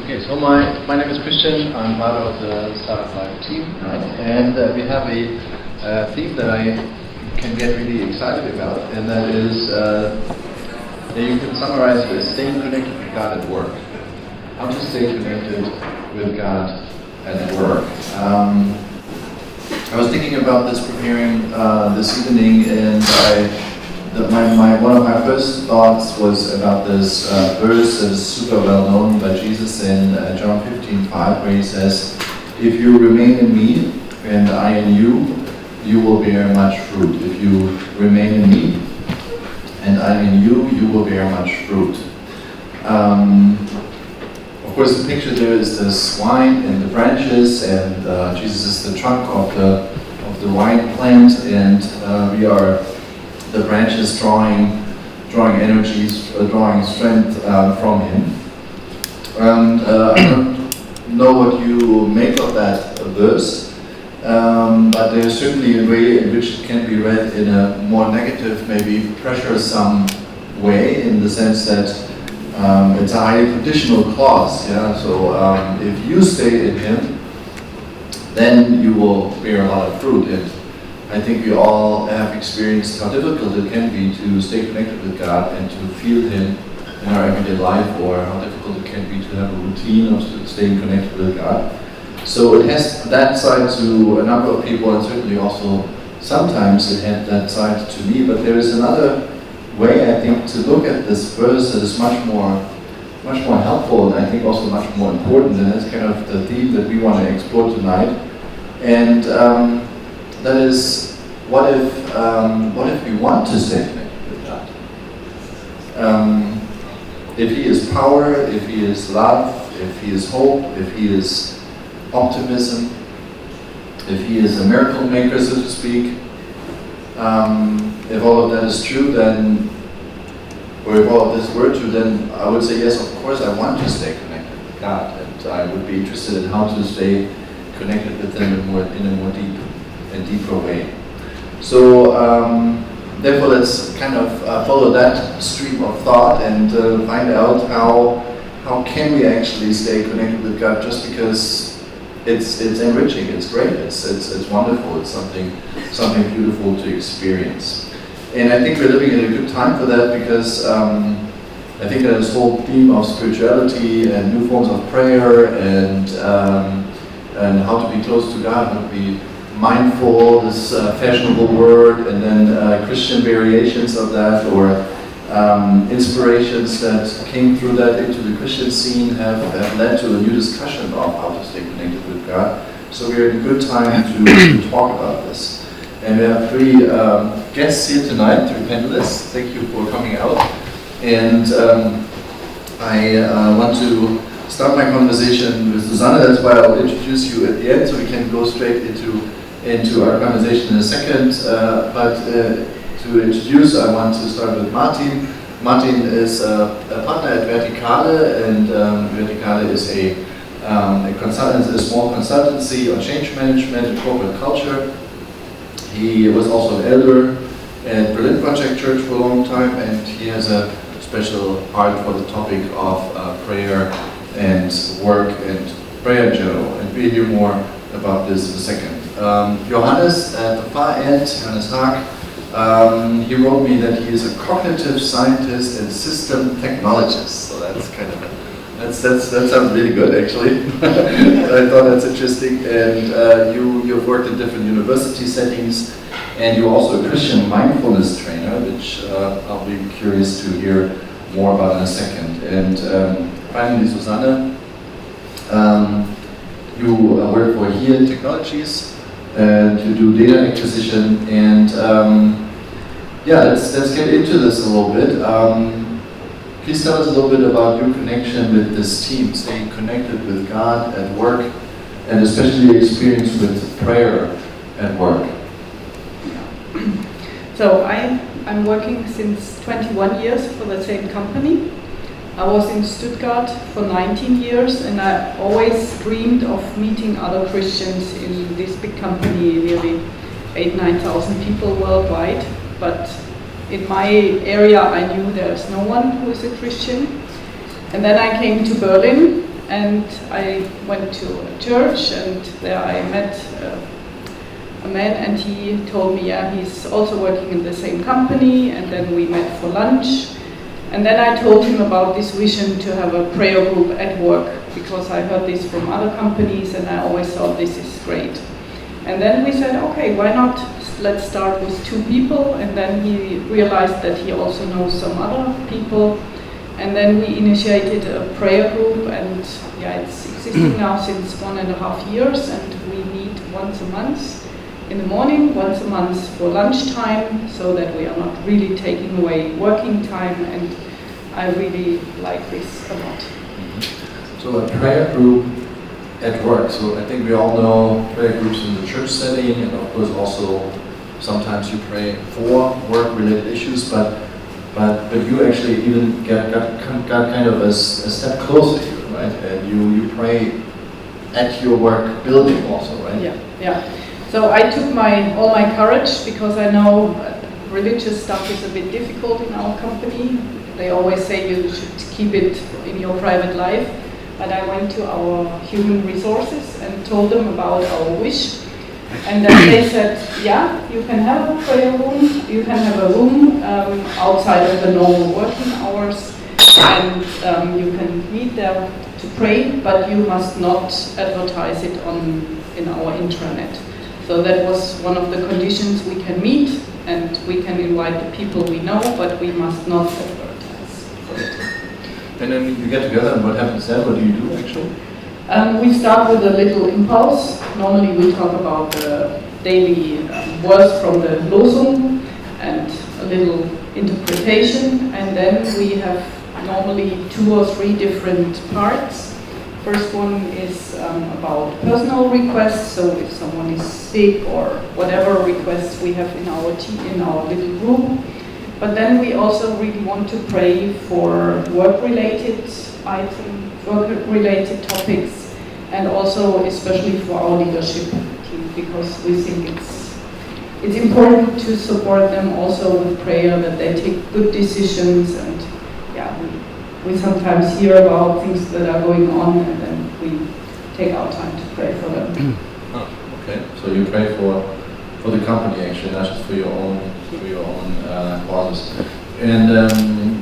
Okay, so my name is Christian. I'm part of the Startup Live team, and we have a theme that I can get really excited about, and that is that you can summarize it as staying connected with God at work. How to stay connected with God at work. I was thinking about this preparing this evening, and one of my first thoughts was about this verse that is super well known by Jesus in John 15:5, where he says, "If you remain in me and I in you, you will bear much fruit. If you remain in me and I in you, you will bear much fruit." Of course, the picture there is this vine and the branches, and Jesus is the trunk of the wine plant, and we are the branches drawing energies, drawing strength from him. And I don't know what you make of that verse, but there's certainly a way in which it can be read in a more negative, maybe pressure-some way, in the sense that it's a highly conditional clause. Yeah. So if you stay in him, then you will bear a lot of fruit. And I think we all have experienced how difficult it can be to stay connected with God and to feel him in our everyday life, or how difficult it can be to have a routine of staying connected with God. So it has that side to a number of people, and certainly also sometimes it had that side to me. But there is another way, I think, to look at this verse that is much more helpful, and I think also much more important, and that's kind of the theme that we want to explore tonight. And that is, what if we want to stay connected with God? If he is power, if he is love, if he is hope, if he is optimism, if he is a miracle maker, so to speak, if all of that is true, then, or if all of this were true, then I would say yes, of course I want to stay connected with God, and I would be interested in how to stay connected with him in a more deeper way. So therefore, let's kind of follow that stream of thought and find out how can we actually stay connected with God, just because it's enriching, it's great, it's wonderful, it's something beautiful to experience. And I think we're living in a good time for that, because I think that this whole theme of spirituality and new forms of prayer and how to be close to God, how to be mindful, this fashionable word, and then Christian variations of that, or inspirations that came through that into the Christian scene have led to a new discussion of how to stay connected with God. So we're in a good time to talk about this. And we have three guests here tonight, three panelists. Thank you for coming out. And I want to start my conversation with Susanne. That's why I'll introduce you at the end, so we can go straight into our conversation in a second. But to introduce, I want to start with Martin. Martin is a partner at Verticale, and Verticale is a small consultancy on change management and corporate culture. He was also an elder at Berlin Project Church for a long time, and he has a special heart for the topic of prayer and work and prayer in general. And we'll hear more about this in a second. Johannes at the far end, Johannes Haag, he wrote me that he is a cognitive scientist and system technologist. So that's kind of that sounds really good, actually. I thought that's interesting. And you've worked in different university settings, and you're also a Christian mindfulness trainer, which I'll be curious to hear more about in a second. And finally, Susanne, you work for HERE Technologies to do data acquisition, and let's get into this a little bit. Please tell us a little bit about your connection with this team, staying connected with God at work, and especially your experience with prayer at work. So I'm working since 21 years for the same company. I was in Stuttgart for 19 years, and I always dreamed of meeting other Christians in this big company, nearly 8,000-9,000 people worldwide. But in my area, I knew there's no one who is a Christian. And then I came to Berlin and I went to a church, and there I met a man, and he told me, yeah, he's also working in the same company, and then we met for lunch. And then I told him about this vision to have a prayer group at work, because I heard this from other companies and I always thought this is great. And then we said, okay, why not? Let's start with 2 people. And then he realized that he also knows some other people. And then we initiated a prayer group, and yeah, it's existing now since 1.5 years, and we meet once a month in the morning, once a month for lunchtime, so that we are not really taking away working time, and I really like this a lot. So a prayer group at work. So I think we all know prayer groups in the church setting, and of course also sometimes you pray for work-related issues, but you actually even got kind of a step closer here, right? And you pray at your work building also, right? Yeah. So I took all my courage, because I know religious stuff is a bit difficult in our company. They always say you should keep it in your private life. But I went to our human resources and told them about our wish. And then they said, yeah, you can have a prayer room, you can have a room outside of the normal working hours, and you can meet there to pray, but you must not advertise it in our intranet. So that was one of the conditions we can meet, and we can invite the people we know, but we must not advertise for it. And then you get together, and what happens then? What do you do actually? We start with a little impulse. Normally we talk about the daily words from the Losung and a little interpretation, and then we have normally 2 or 3 different parts. First one is about personal requests, so if someone is sick or whatever requests we have in our little group. But then we also really want to pray for work-related items, work-related topics, and also especially for our leadership team, because we think it's important to support them also with prayer, that they take good decisions. And yeah, we sometimes hear about things that are going on, and then we take our time to pray for them. Oh, okay. So you pray for the company actually, not just for your own causes. And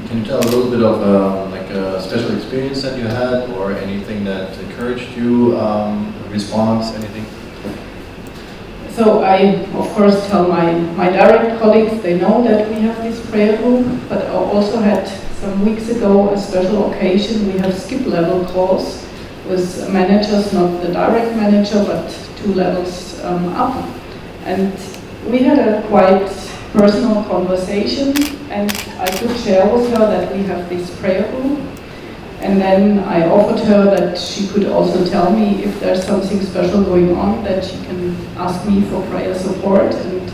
can you tell a little bit of like a special experience that you had, or anything that encouraged you, response, anything? So I, of course, tell my direct colleagues, they know that we have this prayer group, but I also had some weeks ago a special occasion. We have skip level calls with managers, not the direct manager, but 2 levels up. And we had a quite personal conversation, and I could share with her that we have this prayer group. And then I offered her that she could also tell me if there's something special going on, that she can ask me for prayer support. And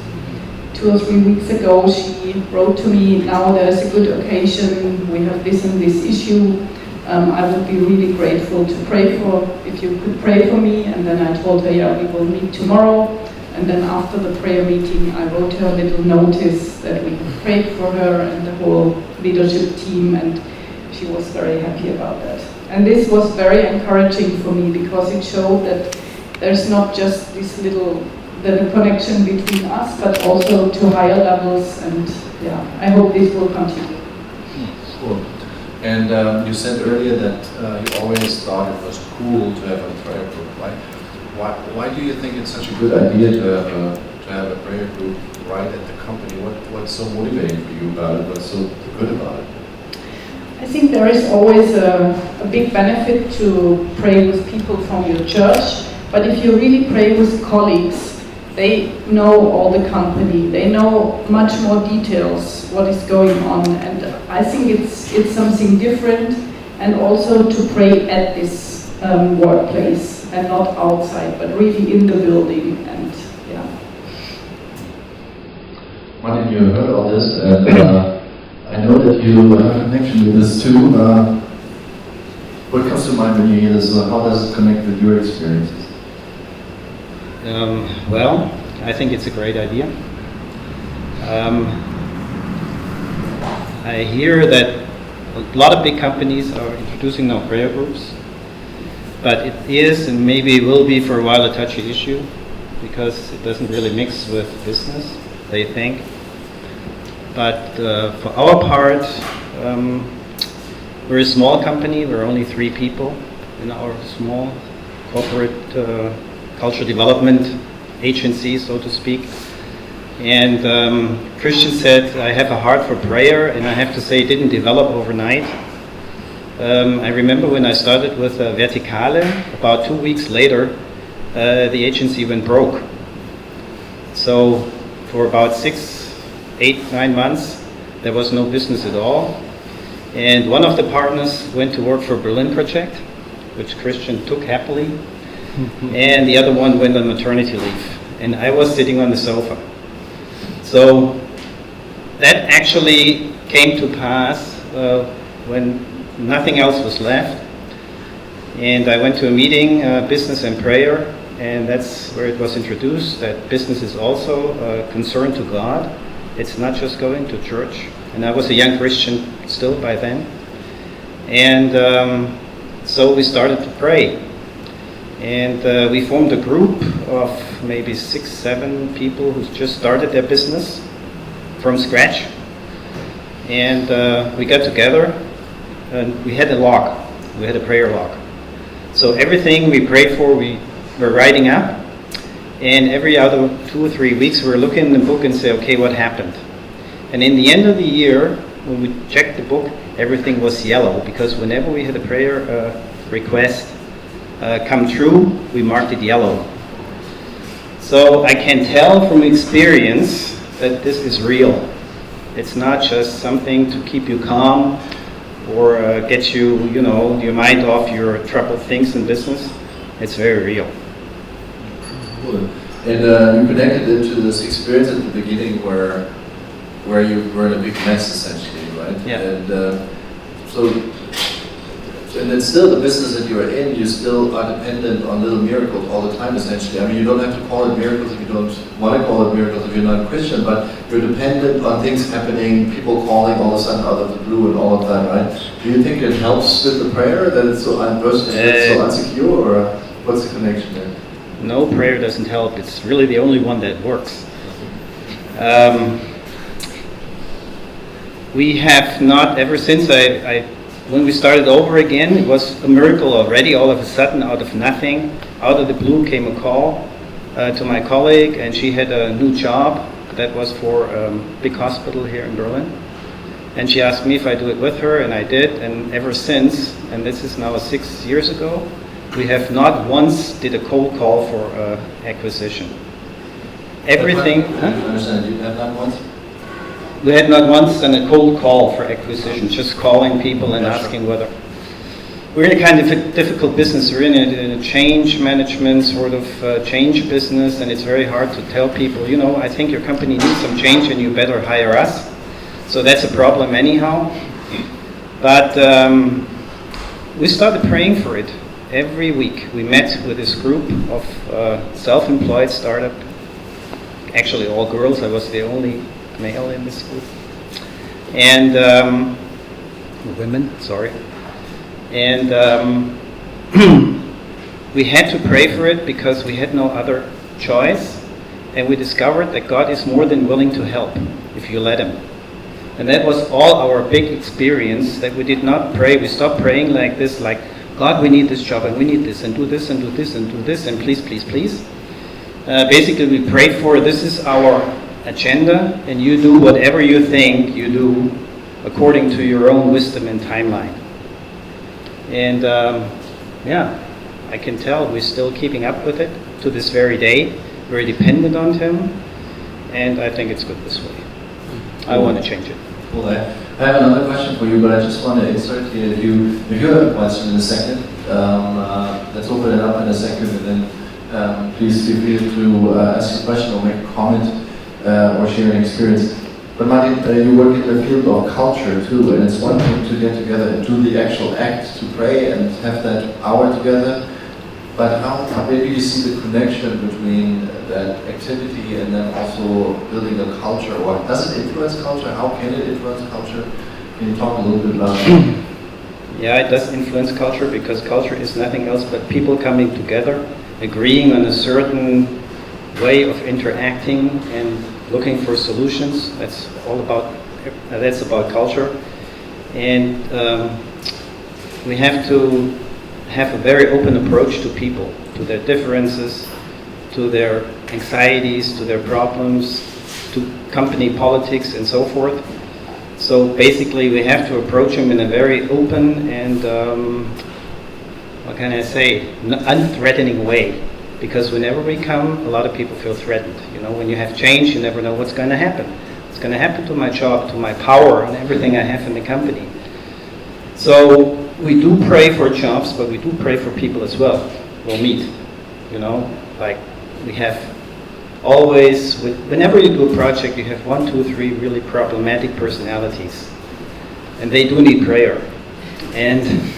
2 or 3 weeks ago she wrote to me, now there's a good occasion, we have this and this issue. I would be really grateful to pray for, if you could pray for me. And then I told her, yeah, we will meet tomorrow. And then after the prayer meeting, I wrote her a little notice that we have prayed for her and the whole leadership team, and she was very happy about that. And this was very encouraging for me, because it showed that there's not just this little the connection between us, but also to higher levels. And yeah, I hope this will continue. Cool. And you said earlier that you always thought it was cool to have a prayer group, right? Why do you think it's such a good idea to have a prayer group right at the company? What's so motivating for you about it? What's so good about it? I think there is always a big benefit to pray with people from your church, but if you really pray with colleagues, they know all the company, they know much more details what is going on, and I think it's something different, and also to pray at this workplace and not outside, but really in the building. And yeah. Martin, you heard all this, and I know that you have a connection with this too. What comes to mind when you hear this? How does it connect with your experiences? Well, I think it's a great idea. I hear that A lot of big companies are introducing now prayer groups, but it is and maybe will be for a while a touchy issue because it doesn't really mix with business, they think. But for our part, we're a small company. We're only 3 people in our small corporate cultural development agency, so to speak. And Christian said, I have a heart for prayer, and I have to say it didn't develop overnight. I remember when I started with Verticale, about 2 weeks later, the agency went broke. So for about 6, 8, 9 months, there was no business at all. And one of the partners went to work for Berlin Project, which Christian took happily, and the other one went on maternity leave. And I was sitting on the sofa. So that actually came to pass when nothing else was left. And I went to a meeting, Business and Prayer, and that's where it was introduced, that business is also concerned to God. It's not just going to church. And I was a young Christian still by then. And so we started to pray. And we formed a group of maybe 6, 7 people who just started their business from scratch. And we got together and we had a log. We had a prayer log. So everything we prayed for, we were writing up. And every other 2 or 3 weeks, we were looking in the book and say, okay, what happened? And in the end of the year, when we checked the book, everything was yellow, because whenever we had a prayer request come true, we marked it yellow. So I can tell from experience that this is real. It's not just something to keep you calm or get you, your mind off your troubled things in business. It's very real. Cool. And you connected it to this experience at the beginning where you were in a big mess, essentially, right? Yeah. And then still the business that you're in, you still are dependent on little miracles all the time, essentially. I mean, you don't have to call it miracles if you don't want to call it miracles if you're not a Christian, but you're dependent on things happening, people calling all of a sudden out of the blue and all of that, right? Do you think it helps with the prayer, that it's so unsecure, or what's the connection there? No, prayer doesn't help. It's really the only one that works. We have not, ever since when we started over again, it was a miracle already. All of a sudden, out of nothing, out of the blue came a call to my colleague, and she had a new job that was for a big hospital here in Berlin. And she asked me if I do it with her, and I did. And ever since, and this is now 6 years ago, we have not once did a cold call for acquisition. Everything. I don't understand. You have not once? We had not once done a cold call for acquisition, just calling people and asking whether. We're in a kind of a difficult business. We're in a change management sort of change business, and it's very hard to tell people, I think your company needs some change and you better hire us. So that's a problem anyhow. But we started praying for it every week. We met with this group of self-employed startup, actually all girls. I was the only male in this group, and women, sorry. And we had to pray for it because we had no other choice, and we discovered that God is more than willing to help if you let Him. And that was all our big experience, that we did not pray. We stopped praying like this, like, God, we need this job, and we need this, and do this, and do this, and do this, and please, please, please. Basically, we prayed for, this is our agenda, and you do whatever you think you do according to your own wisdom and timeline. And I can tell we're still keeping up with it to this very day. We're dependent on Him, and I think it's good this way. I want to change it. Cool. I have another question for you, but I just want to insert here. If you have a question in a second, let's open it up in a second, and then please feel free to ask a question or make a comment or share an experience. But Martin, you work in the field of culture too, and it's one thing to get together and do the actual act to pray and have that hour together. But how maybe you see the connection between that activity and then also building a culture? Or does it influence culture? How can it influence culture? Can you talk a little bit about that? Yeah, it does influence culture because culture is nothing else but people coming together, agreeing on a certain way of interacting and looking for solutions. That's about culture. And we have to have a very open approach to people, to their differences, to their anxieties, to their problems, to company politics and so forth. So basically we have to approach them in a very open and, what can I say, unthreatening way. Because whenever we come, a lot of people feel threatened. You know, when you have change, you never know what's going to happen. What's going to happen to my job, to my power, and everything I have in the company. So we do pray for jobs, but we do pray for people as well. We'll meet, you know, like we have always, whenever you do a project, you have 1, 2, 3 really problematic personalities. And they do need prayer. And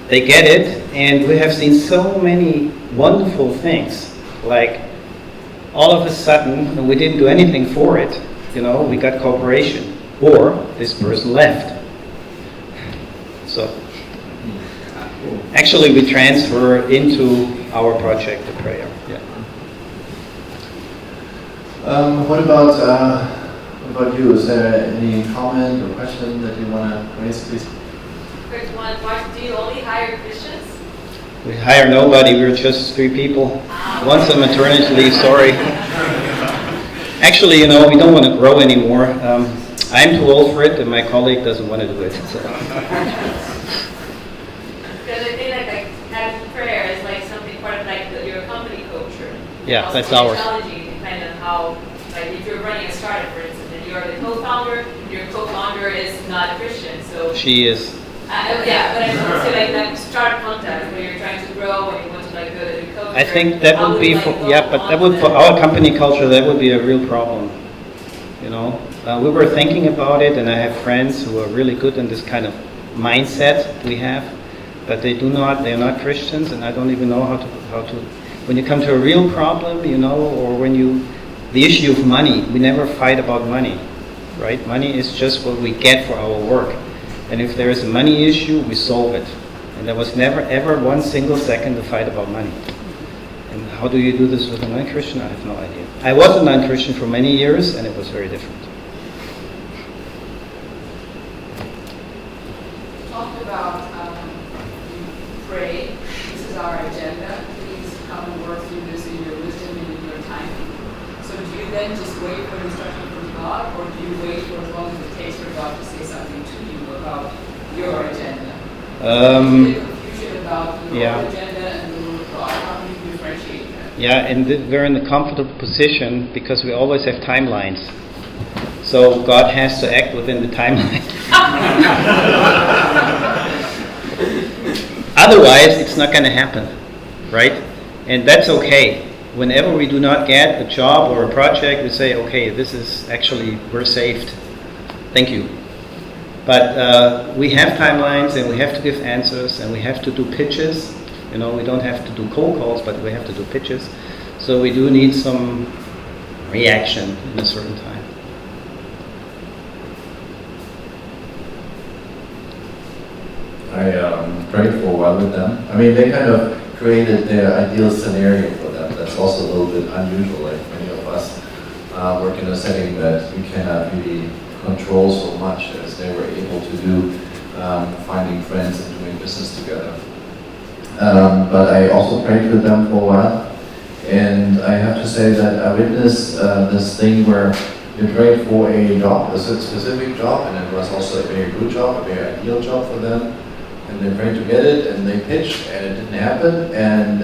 they get it, and we have seen so many wonderful things. Like, all of a sudden, and we didn't do anything for it, you know, we got cooperation. Or this person left. So, actually we transfer into our project the prayer. Yeah. What about you? Is there any comment or question that you want to raise, please? First one, do you only hire Christians? We hire nobody, we're just 3 people. One's on maternity leave, sorry. Actually, you know, we don't want to grow anymore. I'm too old for it, and my colleague doesn't want to do it. So. Because I think like having prayer is like something part of like your company culture. Yeah, also that's ours. Kind of how, like if you're running a startup, for instance, and you're the co-founder, your co-founder is not a Christian, so. She is. Yeah, but I want to say like that startup context where you're trying to grow and you want to like go to the culture. I think that would be for, yeah, but that would, for our company culture, that would be a real problem. You know, we were thinking about it, and I have friends who are really good in this kind of mindset we have, but they're not Christians, and I don't even know how to, when you come to a real problem, you know, or when the issue of money, we never fight about money, right? Money is just what we get for our work. And if there is a money issue, we solve it. And there was never, ever one single second to fight about money. And how do you do this with a non-Christian? I have no idea. I was a non-Christian for many years, and it was very different. Talked about you pray, this is our agenda, please come and work through this in your wisdom and in your timing. So do you then just wait for instruction from God, or do you wait for as long as it takes for God to say something to you about your agenda? Is there confusion about your agenda and the will of God? How do you differentiate that? Yeah, and we're in a comfortable position because we always have timelines. So God has to act within the timeline. Otherwise, it's not going to happen, right? And that's okay. Whenever we do not get a job or a project, we say, okay, this is actually, we're saved. Thank you. But we have timelines, and we have to give answers, and we have to do pitches. You know, we don't have to do cold calls, but we have to do pitches. So we do need some reaction in a certain time. I prayed for a while with them. I mean, they kind of created their ideal scenario for them. That's also a little bit unusual, like many of us work in a setting that we cannot really control so much as they were able to do, finding friends and doing business together. But I also prayed with them for a while, and I have to say that I witnessed this thing where they prayed for a job, a specific job, and it was also a very good job, a very ideal job for them. And they prayed to get it, and they pitched, and it didn't happen. And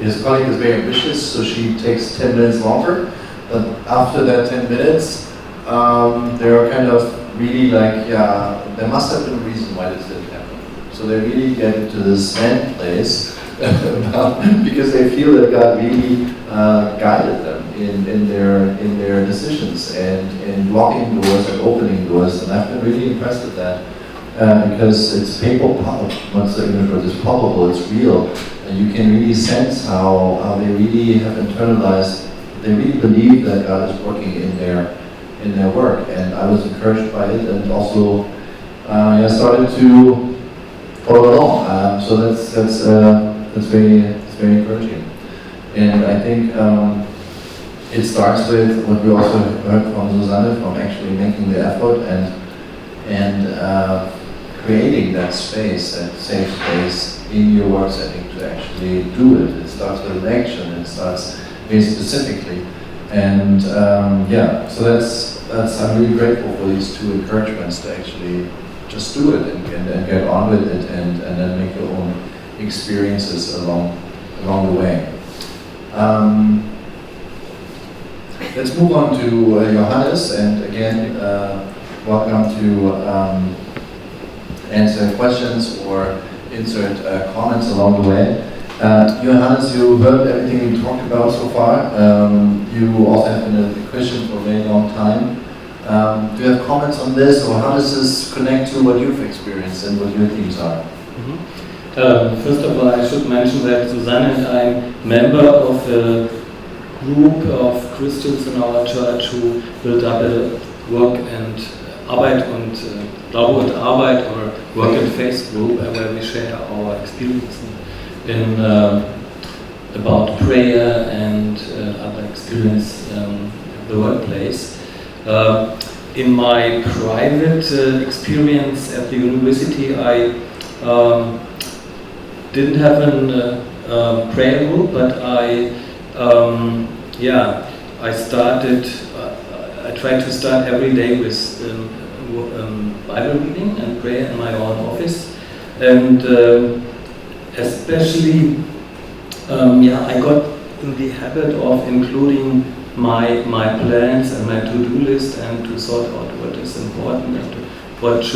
his colleague is very ambitious, so she takes 10 minutes longer. But after that 10 minutes, they were kind of really like, yeah, there must have been a reason why this didn't happen. So they really get into this sand place because they feel that God really guided them in their decisions and locking doors and opening doors. And I've been really impressed with that. Because it's what's the English word? It's palpable, it's real, and you can really sense how they really have internalized, they really believe that God is working in their in their work, and I was encouraged by it, and also started to follow along. So that's very encouraging, and I think it starts with what we also heard from Susanne, from actually making the effort and creating that space, that safe space in your work setting to actually do it. It starts with an action. It starts very specifically, and so that's I'm really grateful for these two encouragements to actually just do it and get on with it and then make your own experiences along the way. Let's move on to Johannes, and again, welcome to answer questions or insert comments along the way. Johannes, you heard everything we talked about so far. You also have been a Christian for a very long time. Do you have comments on this, or how does this connect to what you've experienced and what your themes are? First of all, I should mention that Susanne and I are member of a group of Christians in our church who built up a Work and Arbeit und Glaube und Arbeit, or Work and Faith group, where we share our experience in about prayer and other experience in the workplace. In my private experience at the university, I didn't have a prayer group, but I tried to start every day with Bible reading and prayer in my own office, and especially I got in the habit of including my plans and my to-do list, and to sort out what is important and which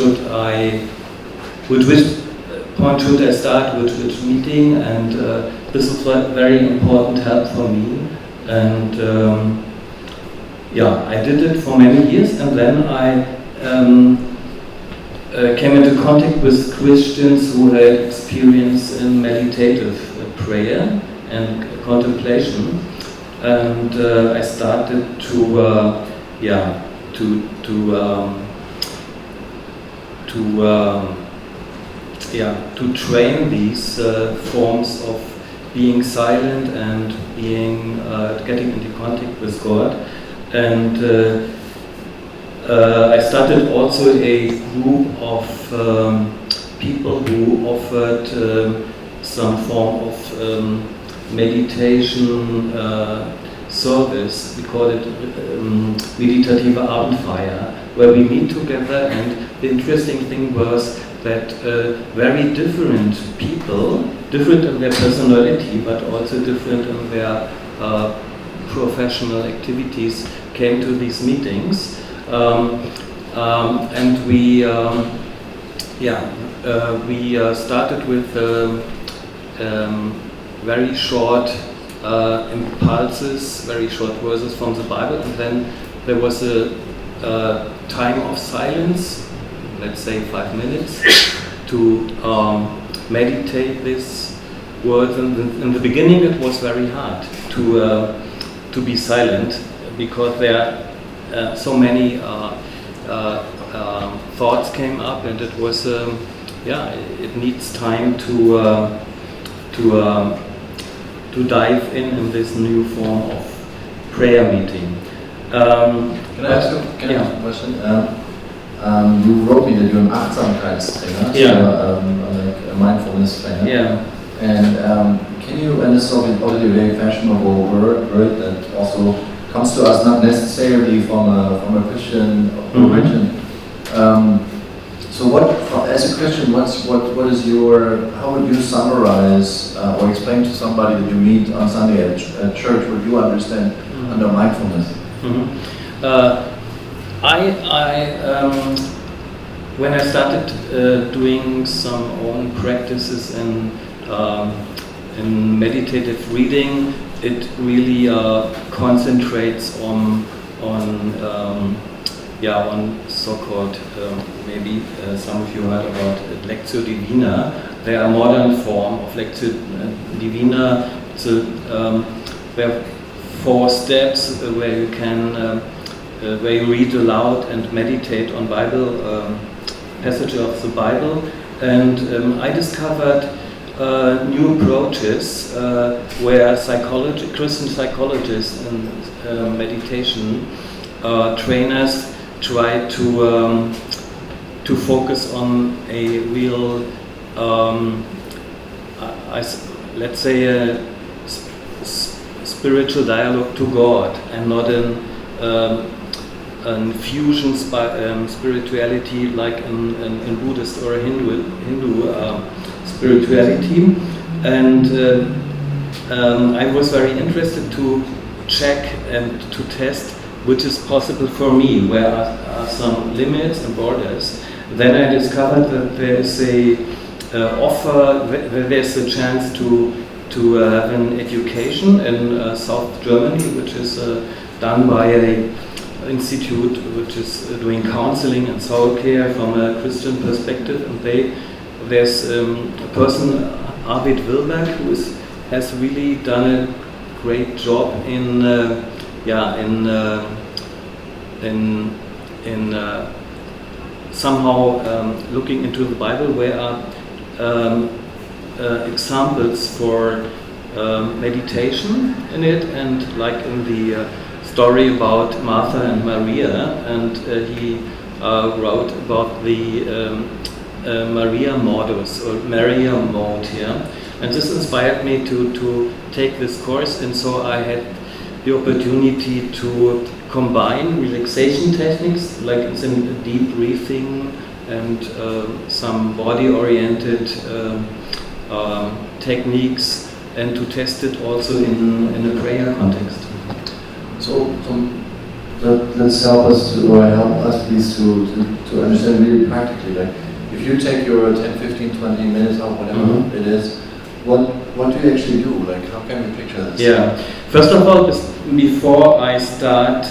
point should I start with which meeting, and this was a very important help for me. And I did it for many years, and then I came into contact with Christians who had experience in meditative prayer and contemplation, and I started to train these forms of being silent and being getting into contact with God. And I started also a group of people who offered some form of meditation service. We call it Meditative Abendfeier, where we meet together, and the interesting thing was that very different people, different in their personality, but also different in their professional activities, came to these meetings, and we started with very short impulses, very short verses from the Bible, and then there was a time of silence, let's say 5 minutes, to meditate these words. And in the beginning it was very hard to be silent, because there are so many thoughts came up, and it was it needs time to dive in this new form of prayer meeting. Can I ask you a question? You wrote me that you're an Achtsamkeitstrainer, like a mindfulness trainer. Yeah. And can you, and this is already a very fashionable word that also comes to us not necessarily from a Christian origin. So what, as a Christian, what is your, how would you summarize or explain to somebody that you meet on Sunday at church what you understand under mindfulness? When I started doing some own practices in meditative reading, it really concentrates on so-called, maybe some of you heard about Lectio Divina. They are a modern form of Lectio Divina. There are 4 steps where you can where you read aloud and meditate on Bible passages of the Bible. And I discovered new approaches where Christian psychologists and meditation trainers try to focus on a real, let's say, a spiritual dialogue to God, and not an fusion spirituality like in Buddhist or Hindu spirituality. And I was very interested to check and to test which is possible for me, where are some limits and borders. Then I discovered that there is there's a chance to have an education in South Germany, which is done by an institute which is doing counseling and soul care from a Christian perspective. And there's a person, Arvid Wilberg, who has really done a great job in somehow looking into the Bible, where are examples for meditation in it, and like in the story about Martha and Maria, and he wrote about the Maria modus or Maria mode here, and this inspired me to take this course. And so I had the opportunity to combine relaxation techniques like some deep breathing and some body-oriented techniques, and to test it also in a prayer context. So let's help us please to understand really practically. Like, if you take your 10, 15, 20 minutes or whatever it is, what do you actually do? Like, how can we picture this? Yeah. First of all, before I start,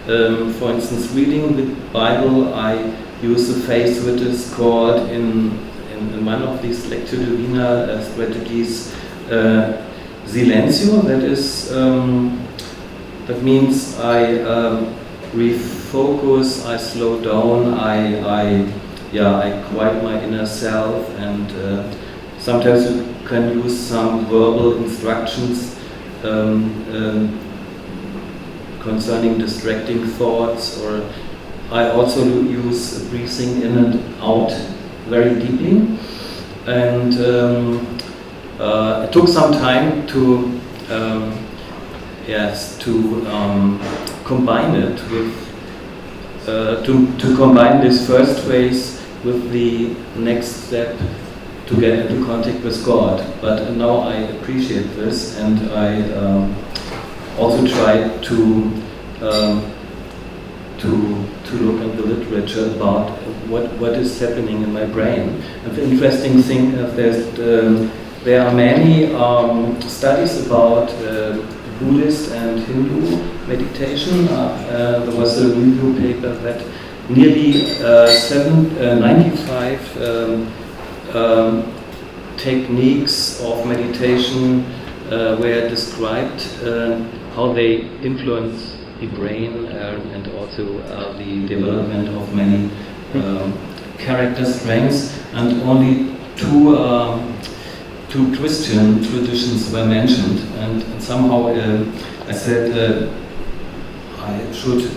for instance, reading the Bible, I use a phase which is called in one of these Lectio Divina strategies, silencio. That means I refocus, I slow down, I quiet my inner self, and sometimes you can use some verbal instructions concerning distracting thoughts, or I also use breathing in and out very deeply. And it took some time to combine it with to combine this first phase with the next step to get into contact with God. But now I appreciate this, and I also try to look at the literature about what is happening in my brain. And the interesting thing is there are many studies about Buddhist and Hindu meditation. There was a review paper that nearly 95 techniques of meditation were described, how they influence the brain and also the development of many character strengths, and only two Christian traditions were mentioned, and somehow I said I should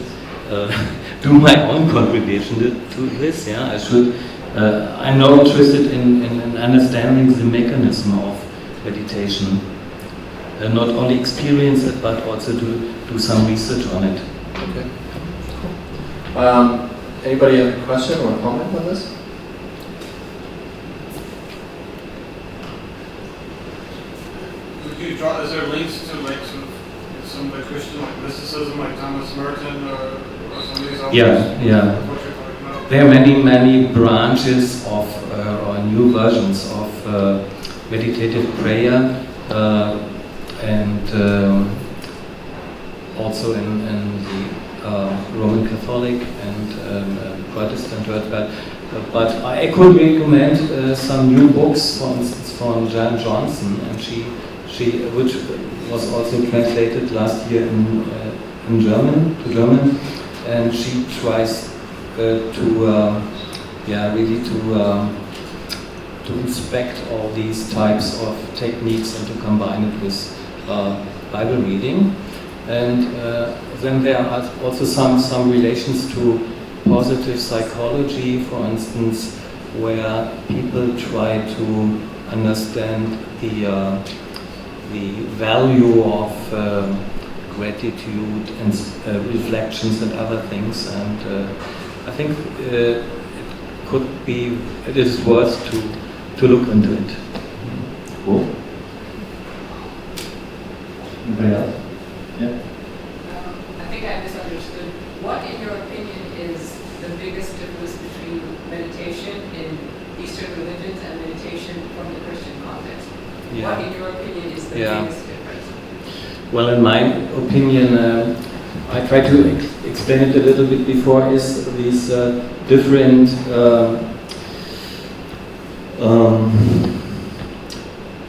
do my own contribution to this. Yeah, I should. I'm now interested in understanding the mechanism of meditation, not only experience it, but also do some research on it. Okay. Cool. Anybody have a question or a comment on this? Is there links to like some of the Christian like mysticism, like Thomas Merton or some of these others? Yeah. What you're talking about? There are many branches of or new versions of meditative prayer, and also in the Roman Catholic and Protestant church. But I could recommend some new books, for instance, from Jan Johnson, and she which was also translated last year in German to German. and she tries to inspect all these types of techniques and to combine it with Bible reading. And then there are also some relations to positive psychology, for instance, where people try to understand the value of gratitude and reflections and other things. And I think it is worth to look into it. Cool. Anybody else? Yeah. I think I misunderstood. What, in your opinion, is the biggest difference between meditation in Eastern religions and meditation from the Christian context? Yeah. What, in your opinion, is the biggest difference? Well, in my opinion, I tried to explain it a little bit before, is these different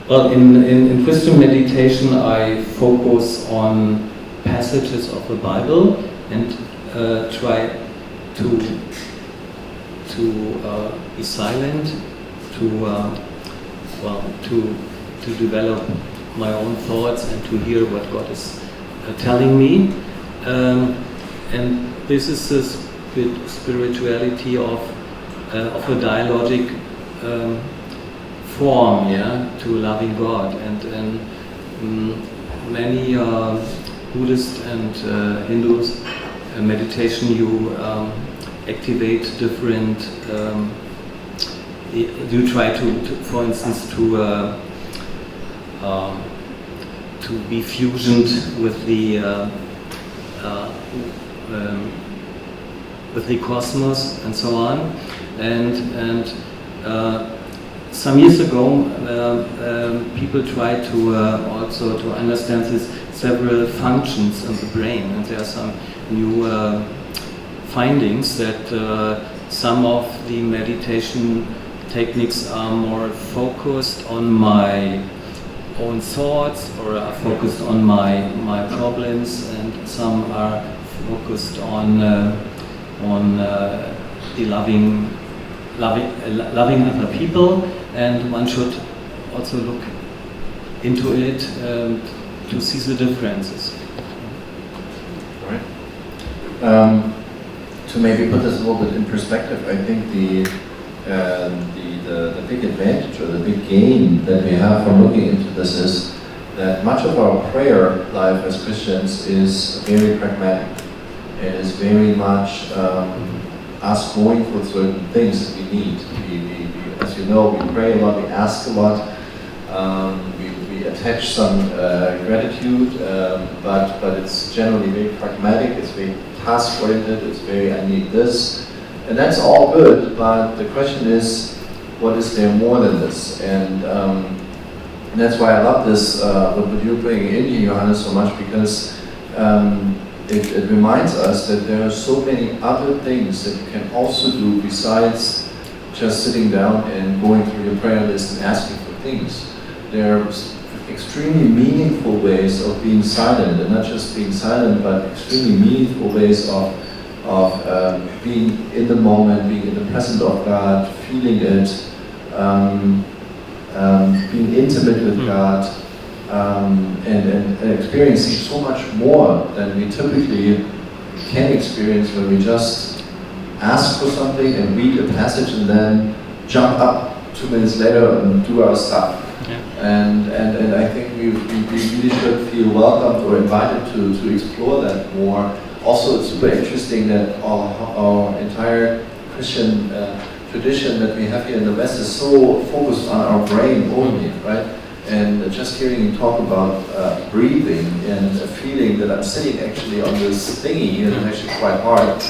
well, in Christian meditation, I focus on passages of the Bible and try to be silent, to develop my own thoughts and to hear what God is telling me. And this is the spirituality of a dialogic form, to loving God. And many Buddhists and Hindus, meditation, you activate different. You try to for instance, to be fusioned with the cosmos and so on. And some years ago, people tried to also to understand these several functions in the brain, and there are some new findings that some of the meditation techniques are more focused on my own thoughts or are focused on my problems, and some are focused on the loving other people, and one should also look into it to see the differences. All right. To maybe put this a little bit in perspective, I think the big advantage or the big gain that we have from looking into this is that much of our prayer life as Christians is very pragmatic. It is very much us going for certain things that we need. We, as you know, we pray a lot, we ask a lot, we attach some gratitude, but it's generally very pragmatic, it's very task-oriented, it's very, I need this. And that's all good, but the question is, what is there more than this? And that's why I love this, what you're bringing in here, Johannes, so much, because it reminds us that there are so many other things that you can also do besides just sitting down and going through your prayer list and asking for things. There are extremely meaningful ways of being silent, and not just being silent, but extremely meaningful ways of being in the moment, being in the presence of God, feeling it, being intimate with God, and experiencing so much more than we typically can experience when we just ask for something and read a passage and then jump up 2 minutes later and do our stuff. Yeah. And I think we really should feel welcomed or invited to explore that more. Also, it's super interesting that our entire Christian tradition that we have here in the West is so focused on our brain only, right? And just hearing you talk about breathing and a feeling that I'm sitting actually on this thingy, and it's actually quite hard,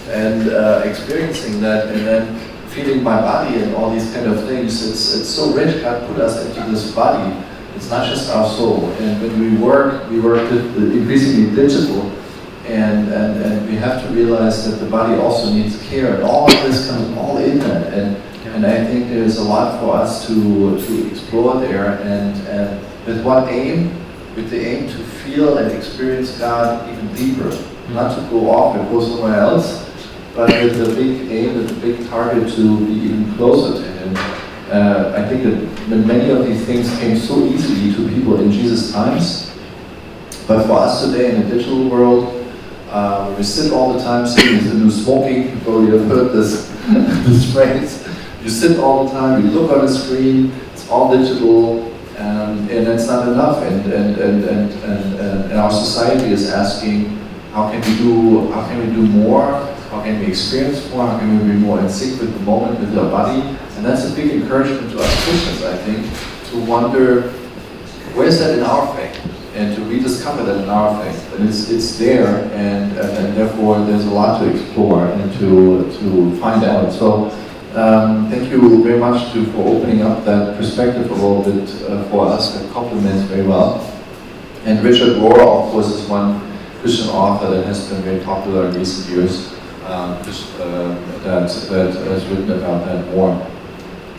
and experiencing that, and then feeling my body and all these kind of things, it's so rich. God put us into this body. It's not just our soul. And when we work increasingly digital, and we have to realize that the body also needs care, and all of this comes all in that. And I think there's a lot for us to explore there, and with what aim? With the aim to feel and experience God even deeper not to go off and go somewhere else, but with the big aim, with the big target to be even closer to Him. I think that many of these things came so easily to people in Jesus' times, but for us today in the digital world, we sit all the time sitting in the new smoking. Probably have heard this phrase. You sit all the time, you look on the screen, it's all digital, and that's not enough. And our society is asking, how can we do more? How can we experience more? How can we be more in sync with the moment, with our body? And that's a big encouragement to us Christians, I think, to wonder, where's that in our faith? And to rediscover that in our faith. And it's there, and therefore there's a lot to explore and to find out. So thank you very much for opening up that perspective a little bit for us. That complements very well. And Richard Rohr, of course, is one Christian author that has been very popular in recent years. That has written about that more.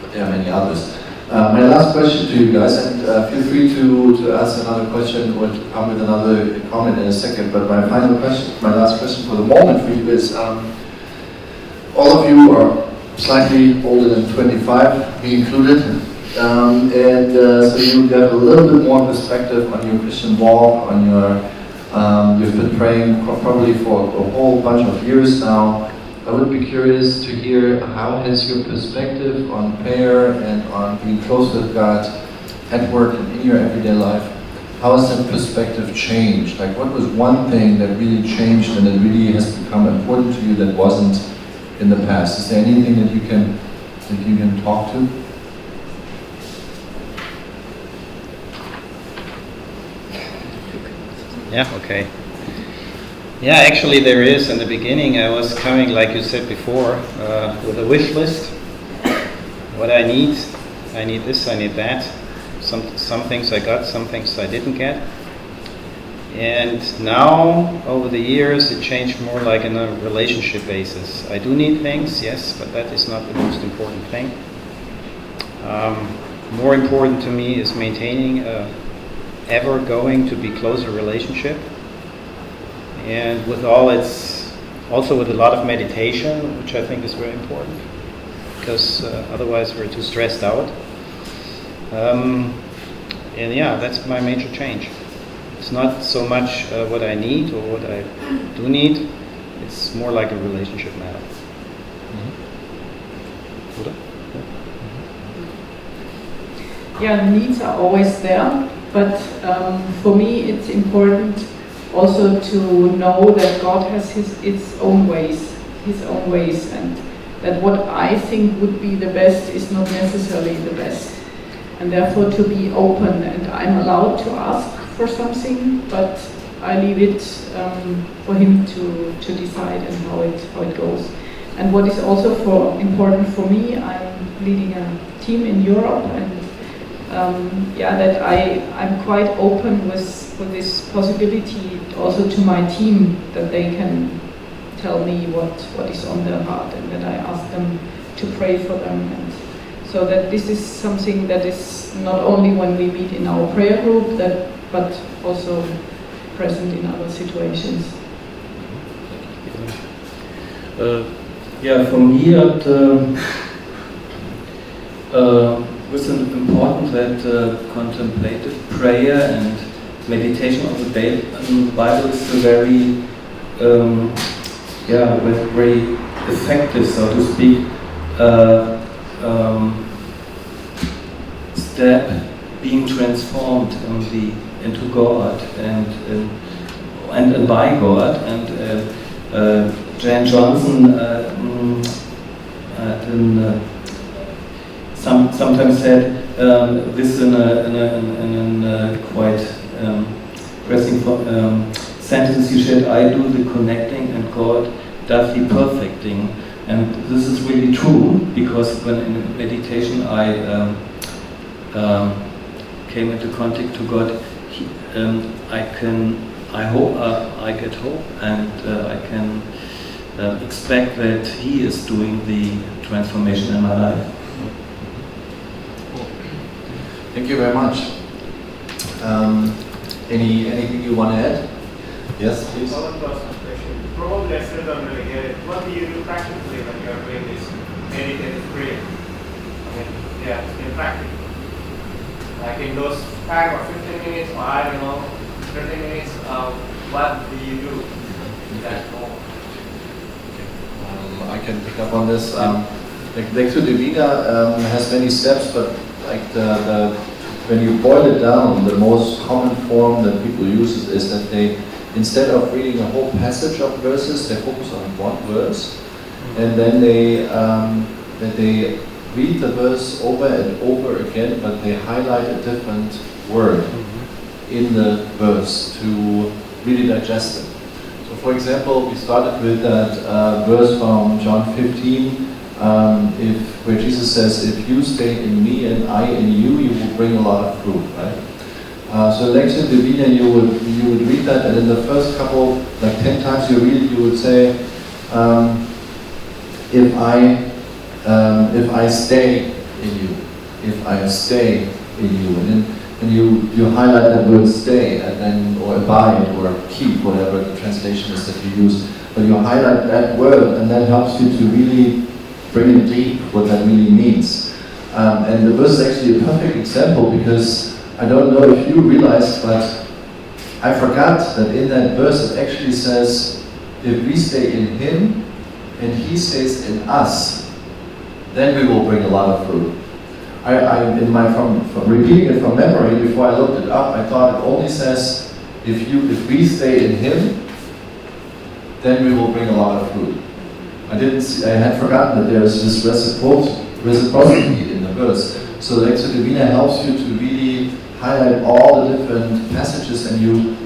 But there are many others. My last question to you guys, and feel free to ask another question or to come with another comment in a second, but my last question for the moment for you is, all of you are slightly older than 25, me included, so you get a little bit more perspective on your Christian walk, on your, you've been praying probably for a whole bunch of years now. I would be curious to hear, how has your perspective on prayer and on being close with God at work and in your everyday life, how has that perspective changed? Like, what was one thing that really changed and that really has become important to you that wasn't in the past? Is there anything that you can talk to? Yeah, okay. Yeah, actually there is. In the beginning I was coming, like you said before, with a wish list. What I need this, I need that. Some things I got, some things I didn't get. And now, over the years, it changed more like in a relationship basis. I do need things, yes, but that is not the most important thing. More important to me is maintaining a ever going to be closer relationship. And with all its, also with a lot of meditation, which I think is very important, because otherwise we're too stressed out. And yeah, that's my major change. It's not so much what I need or what I do need, it's more like a relationship matter. Yeah, the needs are always there, but for me it's important also to know that God has His own ways, and that what I think would be the best is not necessarily the best. And therefore to be open, and I'm allowed to ask for something, but I leave it for Him to decide and how it goes. And what is also important for me, I'm leading a team in Europe, and that I'm quite open with this possibility also to my team, that they can tell me what is on their heart, and that I ask them to pray for them. And so that this is something that is not only when we meet in our prayer group, but also present in other situations. For me, it was important that contemplative prayer and meditation on the Bible is very effective, so to speak, step being transformed into God and by God. And Jan Johnson sometimes said this in a quite pressing sentence. He said, "I do the connecting and God does the perfecting." And this is really true, because when in meditation I came into contact to God, I hope I get hope, and I can expect that He is doing the transformation in my life. Thank you very much. Anything you want to add? Yes, please. One question. probably I still don't really get it. What do you do practically when you are doing this meditative prayer? I mean, yeah, in practice. Like in those 5 or 15 minutes, or I don't know, 30 minutes, what do you do in that moment? I can pick up on this. Lectio Divina has many steps, but like when you boil it down, the most common form that people use is that they, instead of reading a whole passage of verses, they focus on one verse, and then they read the verse over and over again, but they highlight a different word in the verse to really digest it. So for example, we started with that verse from John 15, where Jesus says, if you stay in me and I in you, you will bring a lot of fruit, right? So Lectio Divina, you would read that, and in the first couple, like 10 times you read it, you would say, if I stay in you, if I stay in you, and then you highlight that word stay, and then, or abide, or keep, whatever the translation is that you use, but you highlight that word, and that helps you to really bring it deep, what that really means. And the verse is actually a perfect example, because I don't know if you realized, but I forgot that in that verse it actually says, if we stay in Him, and He stays in us, then we will bring a lot of fruit. From repeating it from memory, before I looked it up, I thought it only says, if we stay in Him, then we will bring a lot of fruit. I had forgotten that there's this reciprocity in the verse. So Lectio Divina helps you to really highlight all the different passages, and you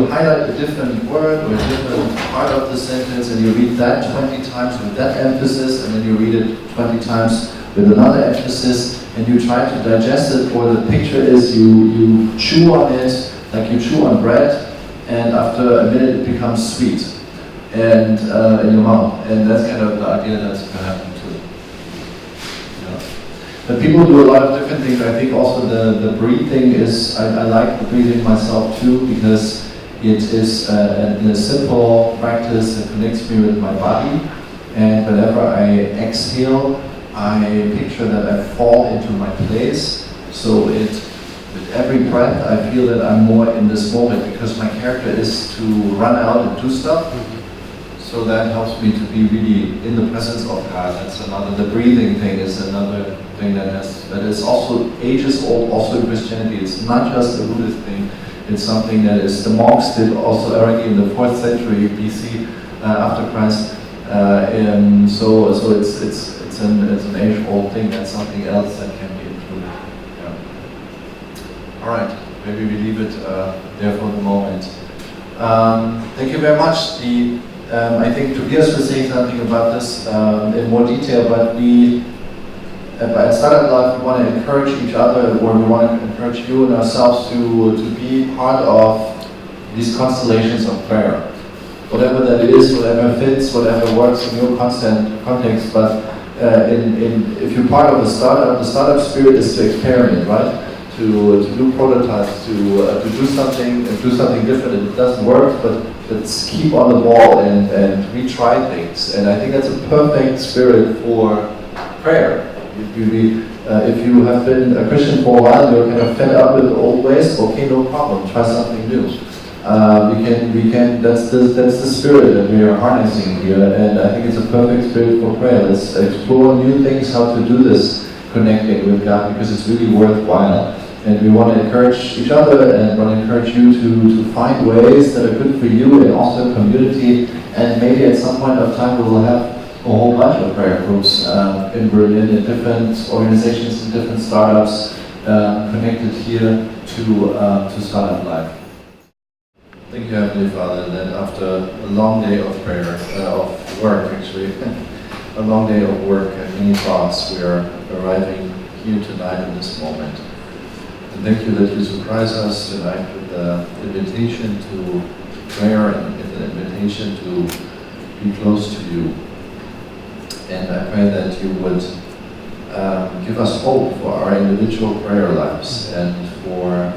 highlight a different word or a different part of the sentence, and you read that 20 times with that emphasis, and then you read it 20 times with another emphasis, and you try to digest it, or the picture is you chew on it like you chew on bread, and after a minute it becomes sweet and in your mouth, and that's kind of the idea that's going to happen too. Yeah. But people do a lot of different things. I think also the breathing is, I like the breathing myself too, because it is a simple practice that connects me with my body, and whenever I exhale, I picture that I fall into my place, so with every breath I feel that I'm more in this moment, because my character is to run out and do stuff. So that helps me to be really in the presence of God. That's another. The breathing thing is another thing that is also ages old, also in Christianity. It's not just a Buddhist thing. It's something that is the monks did also already in the 4th century BC after Christ. So it's an age-old thing. That's something else that can be included. Yeah. All right. Maybe we leave it there for the moment. Thank you very much. I think Tobias was saying something about this in more detail, but at Startup Life we want to encourage each other, or we want to encourage you and ourselves to be part of these constellations of prayer. Whatever that is, whatever fits, whatever works in your context, but if you're part of the startup spirit is to experiment, right? To do prototypes, to do something different. It doesn't work, but let's keep on the ball and retry things. And I think that's a perfect spirit for prayer. If you have been a Christian for a while, you're kind of fed up with the old ways. Okay, no problem. Try something new. We can. That's the spirit that we are harnessing here, and I think it's a perfect spirit for prayer. Let's explore new things, how to do this, connecting with God, because it's really worthwhile. And we want to encourage each other, and want to encourage you to find ways that are good for you and also community. And maybe at some point of time we will have a whole bunch of prayer groups in Berlin, in different organizations, in different startups connected here to Startup Life. Thank you, Heavenly Father, that after a long day of prayer, of work actually, a long day of work and many thoughts, we are arriving here tonight in this moment. And thank you that you surprise us tonight with the invitation to prayer and the invitation to be close to you. And I pray that you would give us hope for our individual prayer lives and for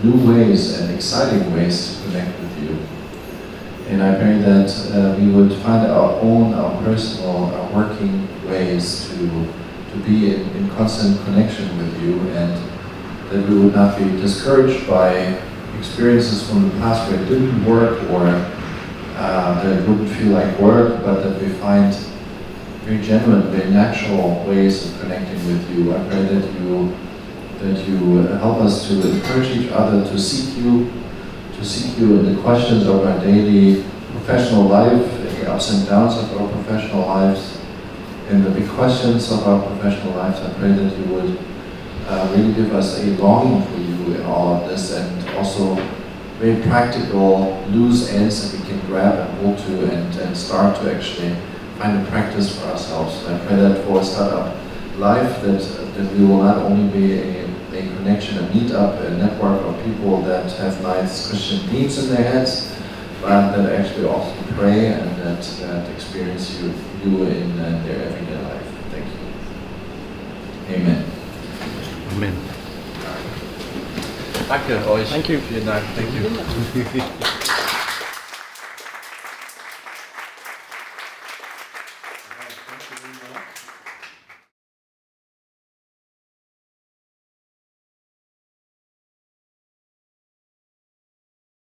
new ways and exciting ways to connect with you. And I pray that we would find our personal, our working ways to be in constant connection with you, and that we would not be discouraged by experiences from the past where it didn't work or that it wouldn't feel like work, but that we find very genuine, very natural ways of connecting with you. I pray that you help us to encourage each other to seek you in the questions of our daily professional life, in the ups and downs of our professional lives, in the big questions of our professional lives. I pray that you would really give us a longing for you in all of this, and also very practical loose ends that we can grab and hold to and start to actually find a practice for ourselves. And I pray that for a startup life, that we will not only be a connection, a meetup, a network of people that have nice Christian themes in their heads, but that actually also pray and that experience you in their everyday life. Thank you. Amen. Amen. Danke euch. Thank you. Vielen Dank. Thank you.